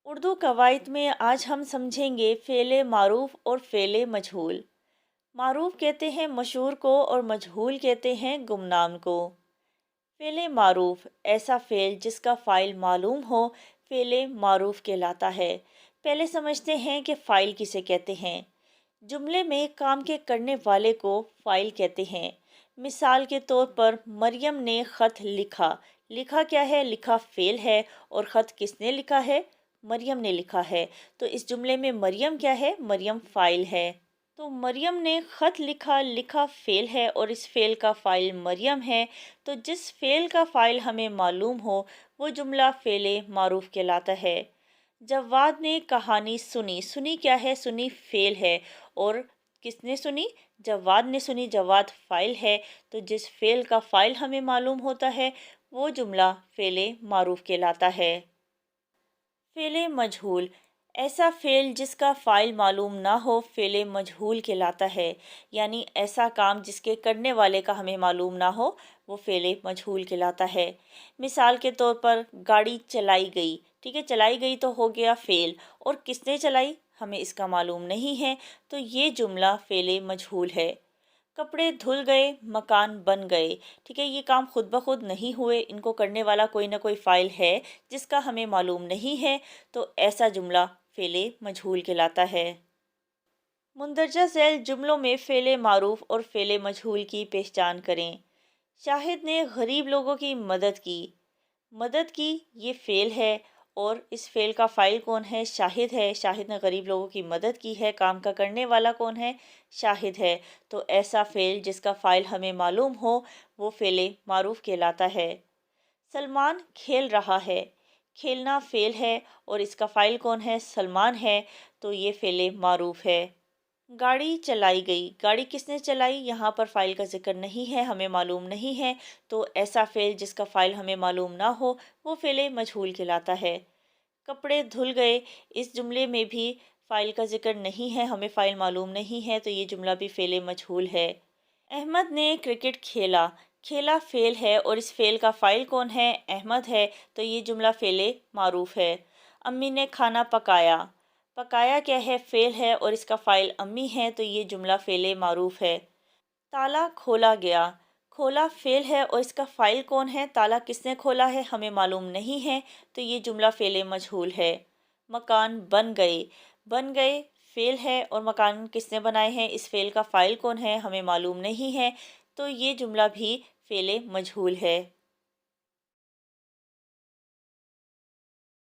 اردو قواعد میں آج ہم سمجھیں گے فعل معروف اور فعل مجہول۔ معروف کہتے ہیں مشہور کو اور مجہول کہتے ہیں گمنام کو۔ فعل معروف ایسا فعل جس کا فاعل معلوم ہو فعل معروف کہلاتا ہے۔ پہلے سمجھتے ہیں کہ فاعل کسے کہتے ہیں۔ جملے میں کام کے کرنے والے کو فاعل کہتے ہیں۔ مثال کے طور پر مریم نے خط لکھا۔ لکھا کیا ہے؟ لکھا فعل ہے اور خط کس نے لکھا ہے؟ مریم نے لکھا ہے۔ تو اس جملے میں مریم کیا ہے؟ مریم فاعل ہے۔ تو مریم نے خط لکھا، لکھا فعل ہے اور اس فعل کا فاعل مریم ہے۔ تو جس فعل کا فاعل ہمیں معلوم ہو وہ جملہ فعل معروف کہلاتا ہے۔ جواد نے کہانی سنی۔ سنی کیا ہے؟ سنی فعل ہے اور کس نے سنی؟ جواد نے سنی۔ جواد فاعل ہے۔ تو جس فعل کا فاعل ہمیں معلوم ہوتا ہے وہ جملہ فعل معروف کہلاتا ہے۔ فعل مجہول ایسا فعل جس کا فاعل معلوم نہ ہو فعل مجہول کہلاتا ہے۔ یعنی ایسا کام جس کے کرنے والے کا ہمیں معلوم نہ ہو وہ فعل مجہول کہلاتا ہے۔ مثال کے طور پر گاڑی چلائی گئی۔ ٹھیک ہے، چلائی گئی تو ہو گیا فعل، اور کس نے چلائی ہمیں اس کا معلوم نہیں ہے، تو یہ جملہ فعل مجہول ہے۔ کپڑے دھل گئے، مکان بن گئے۔ ٹھیک ہے، یہ کام خود بخود نہیں ہوئے، ان کو کرنے والا کوئی نہ کوئی فاعل ہے جس کا ہمیں معلوم نہیں ہے، تو ایسا جملہ فعل مجہول کہلاتا ہے۔ مندرجہ ذیل جملوں میں فعل معروف اور فعل مجہول کی پہچان کریں۔ شاہد نے غریب لوگوں کی مدد کی۔ مدد کی یہ فعل ہے اور اس فعل کا فاعل کون ہے؟ شاہد ہے۔ شاہد نے غریب لوگوں کی مدد کی ہے، کام کا کرنے والا کون ہے؟ شاہد ہے۔ تو ایسا فعل جس کا فاعل ہمیں معلوم ہو وہ فعل معروف کہلاتا ہے۔ سلمان کھیل رہا ہے۔ کھیلنا فعل ہے اور اس کا فاعل کون ہے؟ سلمان ہے۔ تو یہ فعل معروف ہے۔ گاڑی چلائی گئی۔ گاڑی کس نے چلائی؟ یہاں پر فاعل کا ذکر نہیں ہے، ہمیں معلوم نہیں ہے، تو ایسا فعل جس کا فاعل ہمیں معلوم نہ ہو وہ فعل مجہول کہلاتا ہے۔ کپڑے دھل گئے، اس جملے میں بھی فاعل کا ذکر نہیں ہے، ہمیں فاعل معلوم نہیں ہے، تو یہ جملہ بھی فعل مجہول ہے۔ احمد نے کرکٹ کھیلا۔ کھیلا فعل ہے اور اس فعل کا فاعل کون ہے؟ احمد ہے۔ تو یہ جملہ فعل معروف ہے۔ امی نے کھانا پکایا۔ پکایا کیا ہے؟ فعل ہے اور اس کا فاعل امی ہے، تو یہ جملہ فعل معروف ہے۔ تالا کھولا گیا۔ کھولا فعل ہے اور اس کا فاعل کون ہے؟ تالا کس نے کھولا ہے؟ ہمیں معلوم نہیں ہے، تو یہ جملہ فعل مجہول ہے۔ مکان بن گئے۔ بن گئے فعل ہے اور مکان کس نے بنائے ہیں؟ اس فعل کا فاعل کون ہے؟ ہمیں معلوم نہیں ہے، تو یہ جملہ بھی فعل مجہول ہے۔